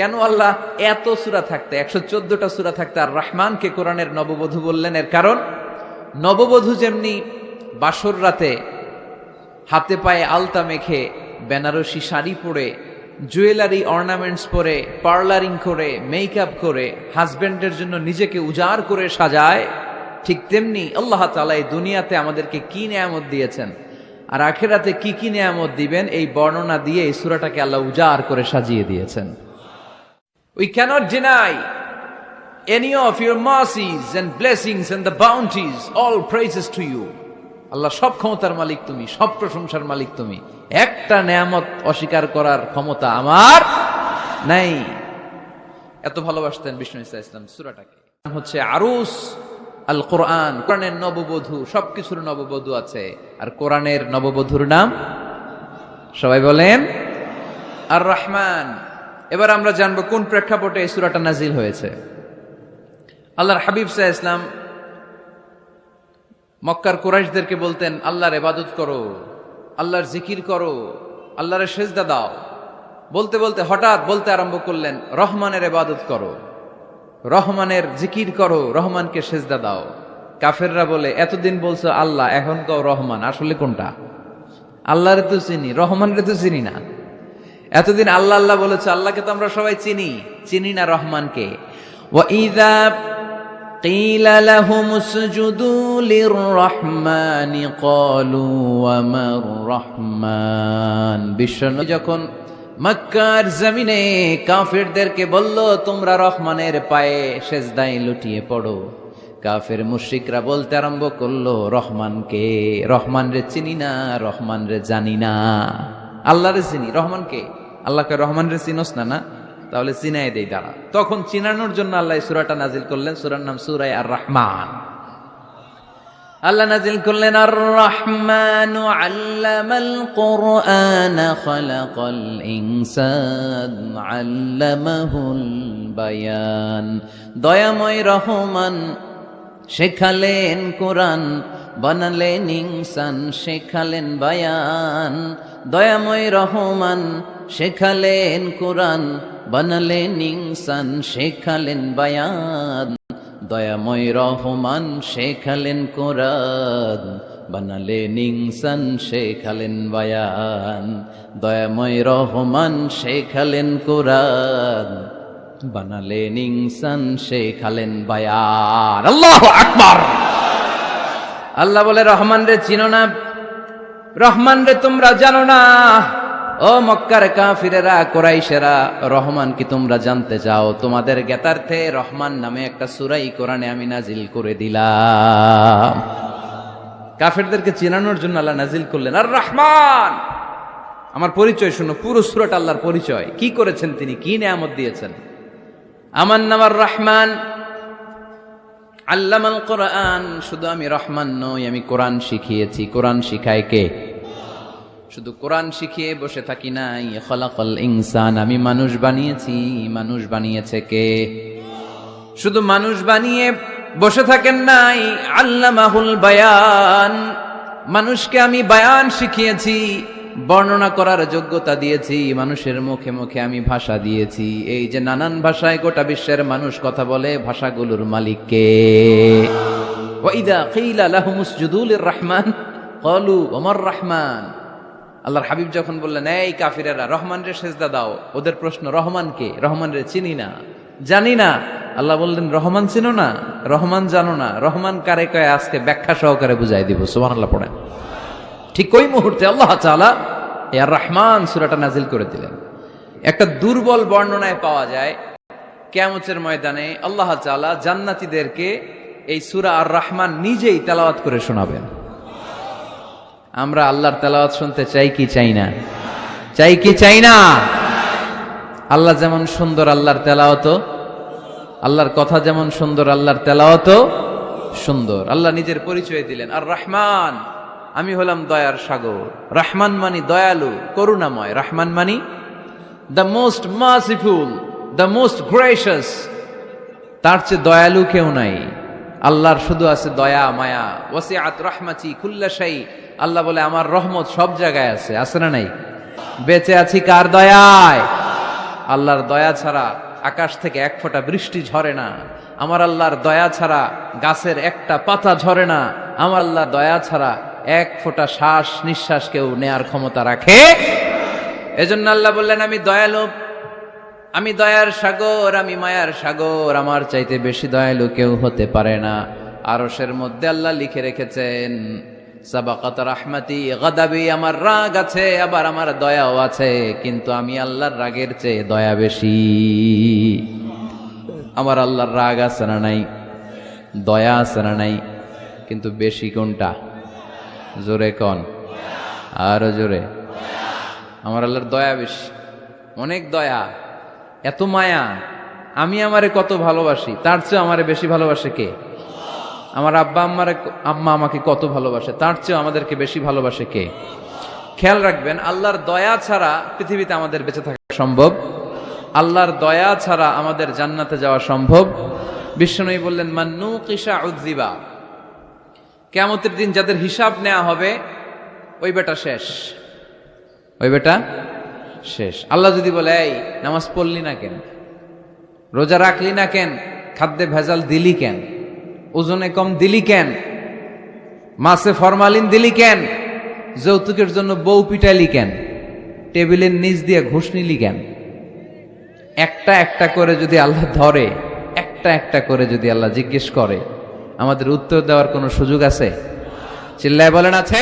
কেন আল্লাহ এত সূরা থাকতে 114টা সূরা থাকতে আর রহমানকে কোরআনের নববধূ বললেন? এর কারণ নববধূ যেমনি বাসর রাতে হাতে পায়ে আলতা মেখে বেনারসি শাড়ি পরে জুয়েলারি অর্নামেন্টস পরে পার্লারিং করে মেকআপ করে হাজবেন্ডের জন্য নিজেকে উজাড় করে সাজায়, ঠিক তেমনি আল্লাহ তাআলা এই দুনিয়াতে আমাদেরকে কি নেয়ামত দিয়েছেন আর আখিরাতে কি কি নেয়ামত দিবেন এই বর্ণনা দিয়ে এই সূরাটাকে আল্লাহ উজাড় করে সাজিয়ে দিয়েছেন। We cannot deny any of your mercies and blessings and the bounties. All praises to you. আল্লাহ সব ক্ষমতার মালিক তুমি, সব প্রশংসার মালিক তুমি। একটা নেয়ামত অস্বীকার করার ক্ষমতা আমার নাই। এত ভালোবাসতেন বিষ্ণু ঈসা ইসলাম সূরাটাকে। হচ্ছে আরুস আল কোরআন, কোরআনের নববধূ। সবকিছুর নববধূ আছে, আর কোরআনের নববধূর নাম সবাই বলেন আর রহমান। এবার আমরা জানবো কোন প্রেক্ষাপটে এই সূরাটা নাজিল হয়েছে। আল্লাহর হাবিব সাল্লাল্লাহু আলাইহি ওয়াসাল্লাম মক্কার কুরাইশদেরকে বলতেন, আল্লাহর ইবাদত করো, আল্লাহর জিকির করো, আল্লাহর সেজদা দাও। বলতে বলতে হঠাৎ বলতে আরম্ভ করলেন, রহমানের ইবাদত করো, রহমানের জিকির করো, রহমানকে সেজদা দাও। কাফেররা বলে, এতদিন বলছো আল্লাহ, এখন কও রহমান, আসলে কোনটা? আল্লাহরে তো চিনি, রহমানরে তো চিনি না। এতদিন আল্লাহ আল্লাহ বলেছে, আল্লাহকে তো আমরা সবাই চিনি না রহমানকে। ওয়াইযা কিলা লাহুম উসজুদু লিররহমানি ক্বালু ওয়া মার রহমান। বিশ্বনবী যখন মক্কার জমিনে কাফেরদেরকে বলল, তোমরা রহমানের পায়ে সেজদায় লুটিয়ে পড়ো, কাফের মুশরিকরা বলতে আরম্ভ করলো, রহমানকে, রহমান রে চিনি না, রহমান রে জানি না। আল্লাহ রে চিনি, রহমানকে, আল্লাহকে রহমান রে চিনোস না? না, তাহলে চিনাই দেই দাঁড়া। তখন চিনানোর জন্য আল্লাহ সূরাটা নাজিল করলেন। সূরার নাম সূরা আর রহমান। আল্লাহ নাজিল করলেন, আর রহমান আল্লামাল কুরআন খালাকাল ইনসান আল্লামাহুল বায়ান। দয়াময় রহমান শেখালেন কোরআন, বানালেন ইনসান, শেখালেন বায়ান। দয়াময় রহমান শেখালেন কোরআন, বানালেন ইনসান, শেখালেন বায়ান। দয়াময় রহমান শেখালেন কোরআন, বানালেন ইনসান, শেখালেন বায়ান। দয়াময় রহমান শেখালেন কোরআন, বানালেন ইনসান, শেখালেন বায়ান। আল্লাহু আকবার। আল্লাহ বলে, রহমান রে চিনো না, রহমান রে তোমরা জানো না। ও মক্কার কাফিরেরা, কুরাইশেরা, রহমান কি তোমরা জানতে চাও? তোমাদের জ্ঞাতার্থে রহমান নামে একটা সূরাই কোরআনে আমি নাজিল করে দিলাম। কাফিরদেরকে চিনানোর জন্য আল্লাহ নাজিল করলেন আর রহমান। আমার পরিচয় শুনো, পুরো সূরাটা আল্লাহর পরিচয়, কি করেছেন তিনি, কি নিয়ামত দিয়েছেন। আমার নাম আর রহমান, আল্লামাল কোরআন। শুধু আমি রহমান নই, আমি কোরআন শিখিয়েছি। কোরআন শিখায় কে? শুধু কোরআন শিখিয়ে বসে থাকি নাই। খালাকাল ইনসান, আমি মানুষ বানিয়েছি। মানুষ বানিয়েছে কে? শুধু মানুষ বানিয়ে বসে থাকেন নাই, আল্লামাহুল বায়ান। মানুষকে আমি বায়ান শিখিয়েছি, বর্ণনা করার যোগ্যতা দিয়েছি। মানুষের মুখে মুখে আমি ভাষা দিয়েছি। এই যে নানান ভাষায় গোটা বিশ্বের মানুষ কথা বলে, ভাষাগুলোর মালিক কে? ওয়াইদা কিলা লাহুম উসজুদু লিররহমান ক্বালু ওয়া মার রহমান। আল্লাহর হাবিব যখন বললেন, এই কাফিরেরা, রহমান রে সেজদা দাও, ওদের প্রশ্ন, রহমান কে? রহমান রে চিনি না, জানি না। আল্লাহ বললেন, রহমান চিনো না, রহমান জানো না, রহমান কারে কয় আজকে ব্যাখ্যা সহকারে বুঝাই দিব। সুবহানাল্লাহ পড়েন। ঠিক ওই মুহূর্তে আল্লাহ তাআলা আর রহমান সূরাটা নাজিল করে দিলেন। একটা দুর্বল বর্ণনায় পাওয়া যায়, কিয়ামতের ময়দানে আল্লাহ তাআলা জান্নাতীদেরকে এই সূরা আর রহমান নিজেই তেলাওয়াত করে শোনাবেন। আমরা আল্লাহর তেলাওয়াত শুনতে চাই কি চাই না? চাই কি চাই না? আল্লাহ যেমন সুন্দর, আল্লাহর তেলাওয়াত, আল্লাহর কথা যেমন সুন্দর, আল্লাহর তেলাওয়াত সুন্দর। আল্লাহ নিজের পরিচয় দিলেন, আর রহমান, আমি হলাম দয়ার সাগর। রহমান মানি দয়ালু, করুণাময়। রহমান মানি the most merciful, the most gracious. তার চেয়ে দয়ালু কেউ নাই। আল্লাহর শুধু আছে দয়া মায়া। ওয়াসিআত রাহমাতি কুল্লা শাই। আল্লাহ বলে, আমার রহমত সব জায়গায় আছে। আছে না নাই? বেঁচে আছি কার দয়ায়? আল্লাহর দয়া ছাড়া আকাশ থেকে এক ফোঁটা বৃষ্টি ঝরে না। আমার আল্লাহর দয়া ছাড়া গাছের একটা পাতা ঝরে না। আমার আল্লাহর দয়া ছাড়া এক ফোঁটা শ্বাস নিঃশ্বাস কেউ নেয়ার ক্ষমতা রাখে। এজন্য আল্লাহ বললেন, আমি দয়ালু, আমি দয়ার সাগর, আমি মায়ার সাগর, আমার চাইতে বেশি দয়ালু কেউ হতে পারে না। আরশের মধ্যে আল্লাহ লিখে রেখেছেন, সাবাকাত রাহমাতি গাদাবি, আমার রাগ আছে আবার আমার দয়াও আছে, কিন্তু আমি আল্লাহর রাগের চেয়ে দয়া বেশি। আমার আল্লাহর রাগ আছে না নাই? দয়া আছে না নাই? কিন্তু বেশি কোনটা? জোরে কোন, আরো জোরে। আমার আল্লাহর দয়া বেশি, অনেক দয়া, এত মায়া। আমি আমারে কত ভালোবাসি, তার চেয়ে আমারে বেশি ভালোবাসে কে? আমার আম্মা আমাকে কত ভালোবাসে, তার চেয়ে আমাদেরকে বেশি ভালোবাসে কে? খেয়াল রাখবেন, আল্লাহর দয়া ছাড়া পৃথিবীতে আমাদের বেঁচে থাকা সম্ভব, আল্লাহর দয়া ছাড়া আমাদের জান্নাতে যাওয়া সম্ভব। বিশ্বনবী বললেন, মান্নু কিসা উযযিবা, কিয়ামতের দিন যাদের হিসাব নেওয়া হবে ওই বেটা শেষ, ওই বেটা শেষ। আল্লাহ যদি বলে, এই নামাজ পড়লি না কেন, রোজা রাখলি না কেন, খাদ্যে ভেজাল দিলি কেন, ওজনে কম দিলি কেন, মাছে ফরমালিন দিলি কেন, যৌতুকের জন্য বউ পিটালি কেন, টেবিলের নিচ দিয়ে ঘুষ নিলি কেন, একটা একটা করে যদি আল্লাহ ধরে, একটা একটা করে যদি আল্লাহ জিজ্ঞেস করে, আমাদের উত্তর দেওয়ার কোনো সুযোগ আছে? চিল্লায় বলেন আছে?